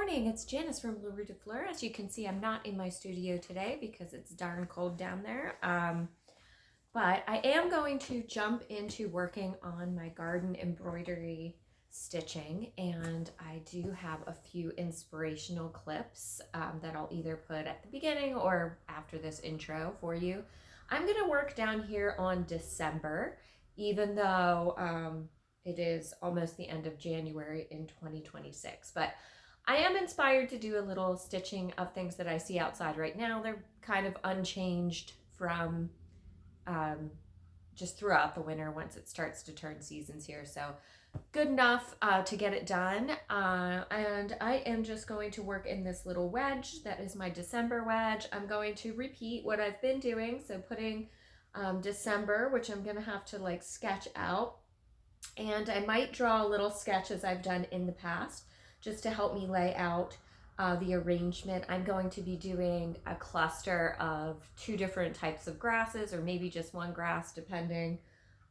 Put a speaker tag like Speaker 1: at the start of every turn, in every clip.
Speaker 1: morning, it's Janice from Blue Rue de Fleur. As you can see, I'm not in my studio today because it's darn cold down there. But I am going to jump into working on my garden embroidery stitching, and I do have a few inspirational clips that I'll either put at the beginning or after this intro for you. I'm going to work down here on December, even though it is almost the end of January in 2026. But I am inspired to do a little stitching of things that I see outside right now. They're kind of unchanged from just throughout the winter once it starts to turn seasons here. So good enough to get it done. And I am just going to work in this little wedge. That is my December wedge. I'm going to repeat what I've been doing. So putting December, which I'm going to have to like sketch out. And I might draw a little sketch as I've done in the past just to help me lay out the arrangement. I'm going to be doing a cluster of two different types of grasses, or maybe just one grass depending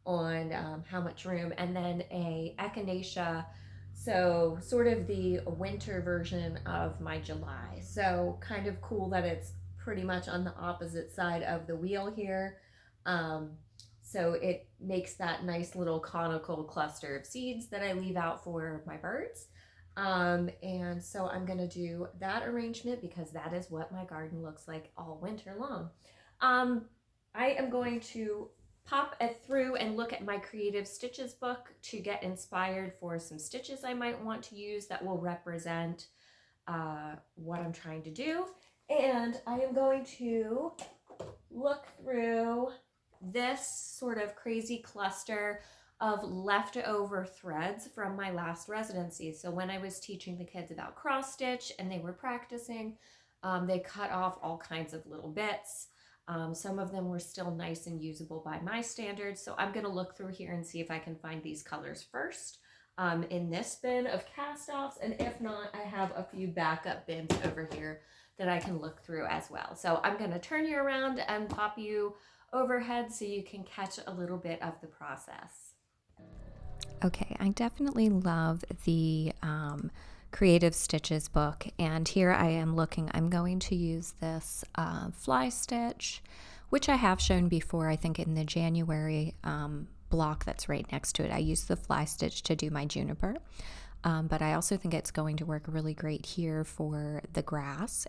Speaker 1: on how much room, and then a Echinacea, so sort of the winter version of my July. So kind of cool that it's pretty much on the opposite side of the wheel here. So it makes that nice little conical cluster of seeds that I leave out for my birds. And so I'm going to do that arrangement because that is what my garden looks like all winter long. I am going to pop through and look at my Creative Stitches book to get inspired for some stitches I might want to use that will represent what I'm trying to do. And I am going to look through this sort of crazy cluster of leftover threads from my last residency. So when I was teaching the kids about cross stitch and they were practicing, they cut off all kinds of little bits. Some of them were still nice and usable by my standards. So I'm gonna look through here and see if I can find these colors first in this bin of cast-offs. And if not, I have a few backup bins over here that I can look through as well. So I'm gonna turn you around and pop you overhead so you can catch a little bit of the process.
Speaker 2: Okay, I definitely love the Creative Stitches book, and here I am looking. I'm going to use this fly stitch, which I have shown before, I think in the January block that's right next to it. I used the fly stitch to do my juniper, but I also think it's going to work really great here for the grass.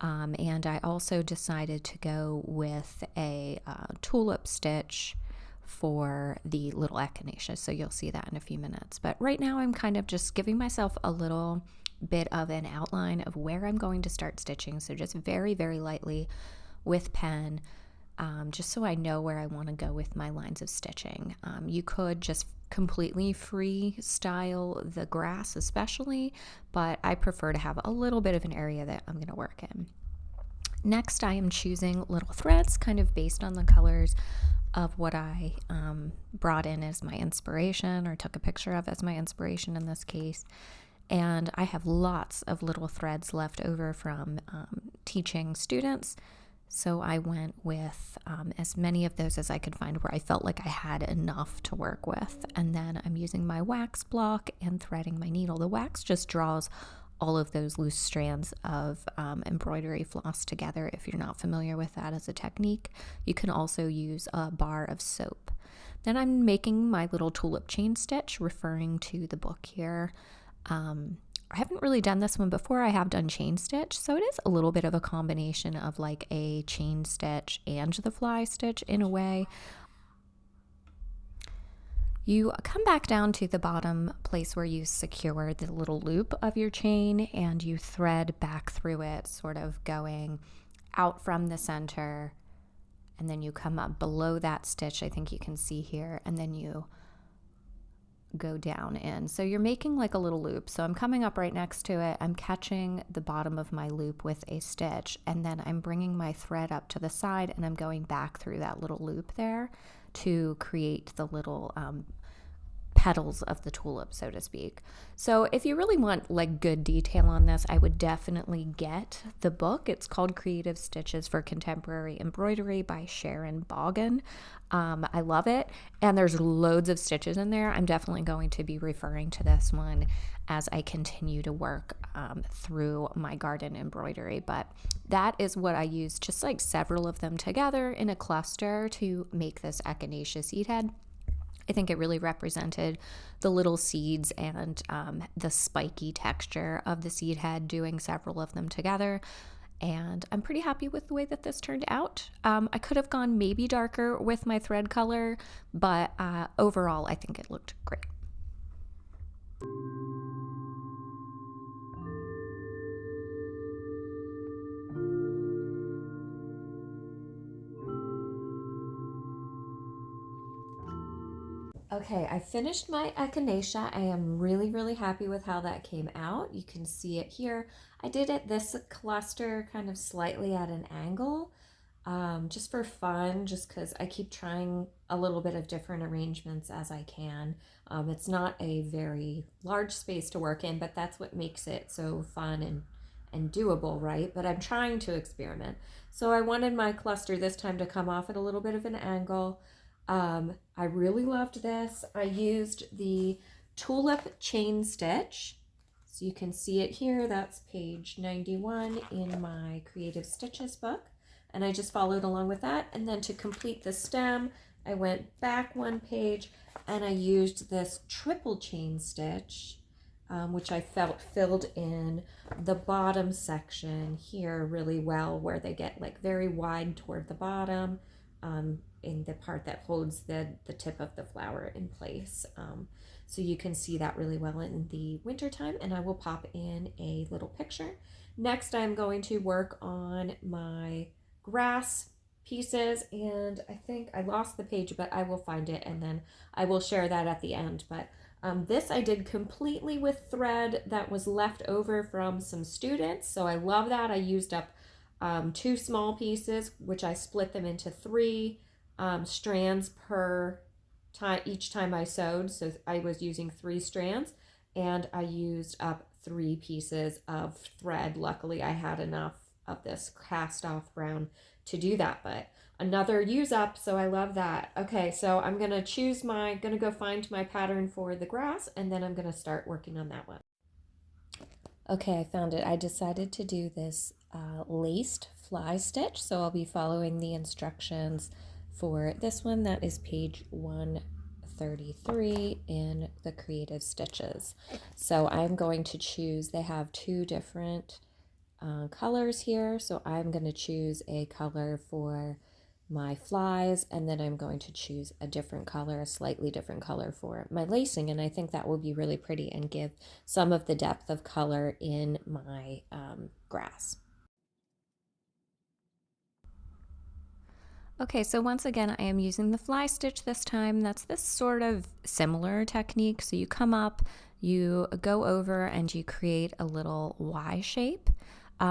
Speaker 2: And I also decided to go with a tulip stitch for the little Echinacea, so you'll see that in a few minutes. But right now I'm kind of just giving myself a little bit of an outline of where I'm going to start stitching, so just very, very lightly with pen, just so I know where I want to go with my lines of stitching. You could just completely freestyle the grass especially, but I prefer to have a little bit of an area that I'm going to work in. Next, I am choosing little threads kind of based on the colors of what I brought in as my inspiration, or took a picture of as my inspiration in this case. And I have lots of little threads left over from teaching students. So I went with as many of those as I could find where I felt like I had enough to work with. And then I'm using my wax block and threading my needle. The wax just draws all of those loose strands of embroidery floss together. If you're not familiar with that as a technique, you can also use a bar of soap. Then I'm making my little tulip chain stitch, referring to the book here. I haven't really done this one before. I have done chain stitch, so it is a little bit of a combination of like a chain stitch and the fly stitch in a way. You come back down to the bottom place where you secure the little loop of your chain, and you thread back through it, sort of going out from the center, and then you come up below that stitch, I think you can see here, and then you go down in. So you're making like a little loop. So I'm coming up right next to it. I'm catching the bottom of my loop with a stitch, and then I'm bringing my thread up to the side, and I'm going back through that little loop there to create the little petals of the tulip, so to speak. So if you really want like good detail on this, I would definitely get the book. It's called Creative Stitches for Contemporary Embroidery by Sharon Bogan. I love it, and there's loads of stitches in there. I'm definitely going to be referring to this one as I continue to work through my garden embroidery. But that is what I use, just like several of them together in a cluster to make this Echinacea seed head. I think it really represented the little seeds and the spiky texture of the seed head, doing several of them together. And I'm pretty happy with the way that this turned out. I could have gone maybe darker with my thread color, but overall I think it looked great. Okay, I finished my Echinacea. I am really, really happy with how that came out. You can see it here. I did it this cluster kind of slightly at an angle, just for fun, just because I keep trying a little bit of different arrangements as I can. It's not a very large space to work in, but that's what makes it so fun and doable, right? But I'm trying to experiment. So I wanted my cluster this time to come off at a little bit of an angle. I really loved this. I used the Tulip chain stitch. So you can see it here. That's page 91 in my Creative Stitches book. And I just followed along with that. And then to complete the stem, I went back one page and I used this triple chain stitch, which I felt filled in the bottom section here really well, where they get like very wide toward the bottom, in the part that holds the tip of the flower in place. So you can see that really well in the winter time, and I will pop in a little picture. Next, I'm going to work on my grass pieces, and I think I lost the page, but I will find it and then I will share that at the end. But this I did completely with thread that was left over from some students, so I love that. I used up 2 small pieces, which I split them into 3 strands per time each time I sewed. So I was using 3 strands, and I used up 3 pieces of thread. Luckily, I had enough of this cast off brown to do that, but another use up, so I love that. Okay, so I'm gonna go find my pattern for the grass, and then I'm gonna start working on that one. Okay, I found it. I decided to do this laced fly stitch, so I'll be following the instructions for this one. That is page 133 in the Creative Stitches. So I'm going to choose, they have 2 different colors here, so I'm going to choose a color for my flies, and then I'm going to choose a different color, a slightly different color for my lacing, and I think that will be really pretty and give some of the depth of color in my grass. Okay, so once again, I am using the fly stitch this time. That's this sort of similar technique. So you come up, you go over, and you create a little Y shape.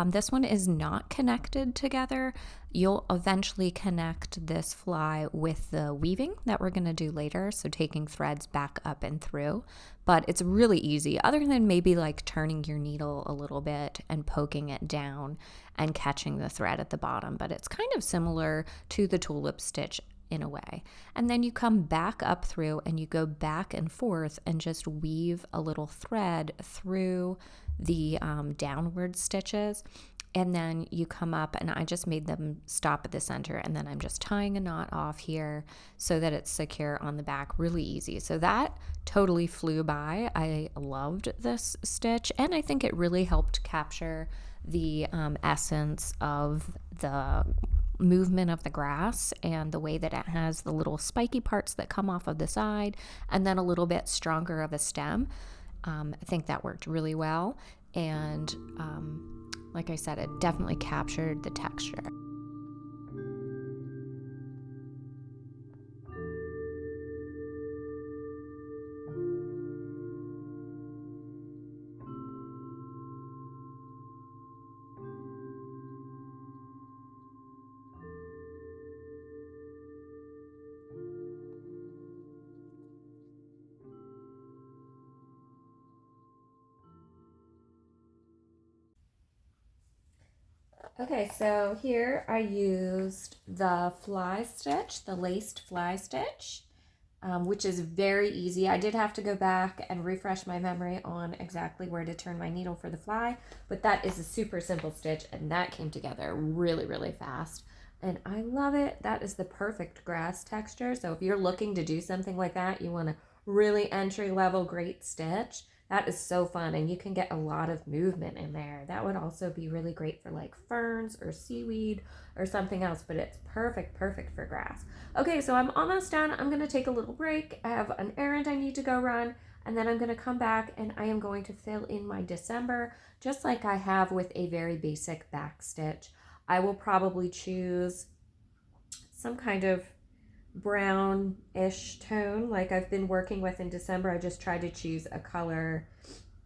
Speaker 2: This one is not connected together. You'll eventually connect this fly with the weaving that we're going to do later, so taking threads back up and through. But it's really easy, other than maybe like turning your needle a little bit and poking it down and catching the thread at the bottom. But it's kind of similar to the tulip stitch in a way. And then you come back up through and you go back and forth and just weave a little thread through the downward stitches, and then you come up, and I just made them stop at the center, and then I'm just tying a knot off here so that it's secure on the back. Really easy. So that totally flew by. I loved this stitch, and I think it really helped capture the essence of the movement of the grass and the way that it has the little spiky parts that come off of the side and then a little bit stronger of a stem. I think that worked really well, and like I said, it definitely captured the texture.
Speaker 1: Okay, so here I used the fly stitch, the laced fly stitch, which is very easy. I did have to go back and refresh my memory on exactly where to turn my needle for the fly, but that is a super simple stitch, and that came together really, really fast. And I love it. That is the perfect grass texture. So if you're looking to do something like that, you want a really entry level great stitch. That is so fun, and you can get a lot of movement in there. That would also be really great for like ferns or seaweed or something else, but it's perfect, perfect for grass. Okay, so I'm almost done. I'm gonna take a little break. I have an errand I need to go run, and then I'm gonna come back and I am going to fill in my December just like I have with a very basic back stitch. I will probably choose some kind of brownish tone like I've been working with in December. I just try to choose a color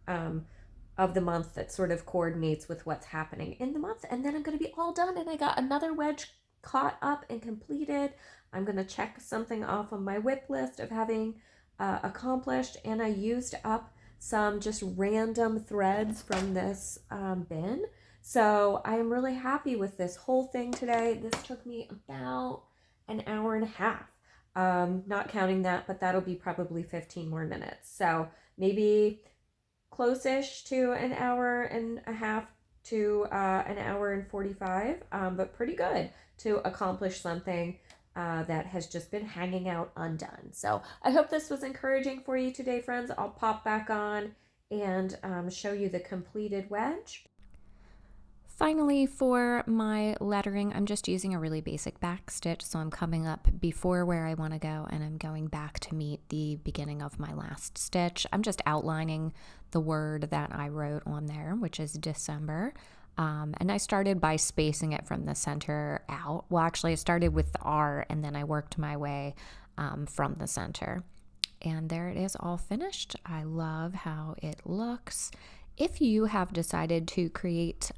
Speaker 1: um, of the month that sort of coordinates with what's happening in the month. And then I'm going to be all done, and I got another wedge caught up and completed. I'm going to check something off on my WIP list of having accomplished, and I used up some just random threads from this bin. So I am really happy with this whole thing today. This took me about an hour and a half. Not counting that, but that'll be probably 15 more minutes. So maybe close-ish to an hour and a half to an hour and 45, but pretty good to accomplish something that has just been hanging out undone. So I hope this was encouraging for you today, friends. I'll pop back on and show you the completed wedge.
Speaker 2: Finally, for my lettering, I'm just using a really basic back stitch, so I'm coming up before where I want to go, and I'm going back to meet the beginning of my last stitch. I'm just outlining the word that I wrote on there, which is December. And I started by spacing it from the center out. Well, actually, I started with the R, and then I worked my way from the center. And there it is, all finished. I love how it looks. If you have decided to create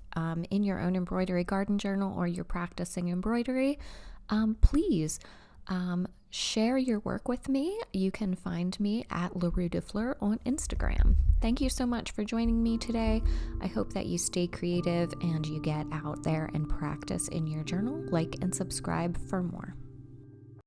Speaker 2: in your own embroidery garden journal, or you're practicing embroidery, please share your work with me. You can find me at LaRue de Fleur on Instagram. Thank you so much for joining me today. I hope that you stay creative and you get out there and practice in your journal. Like and subscribe for more.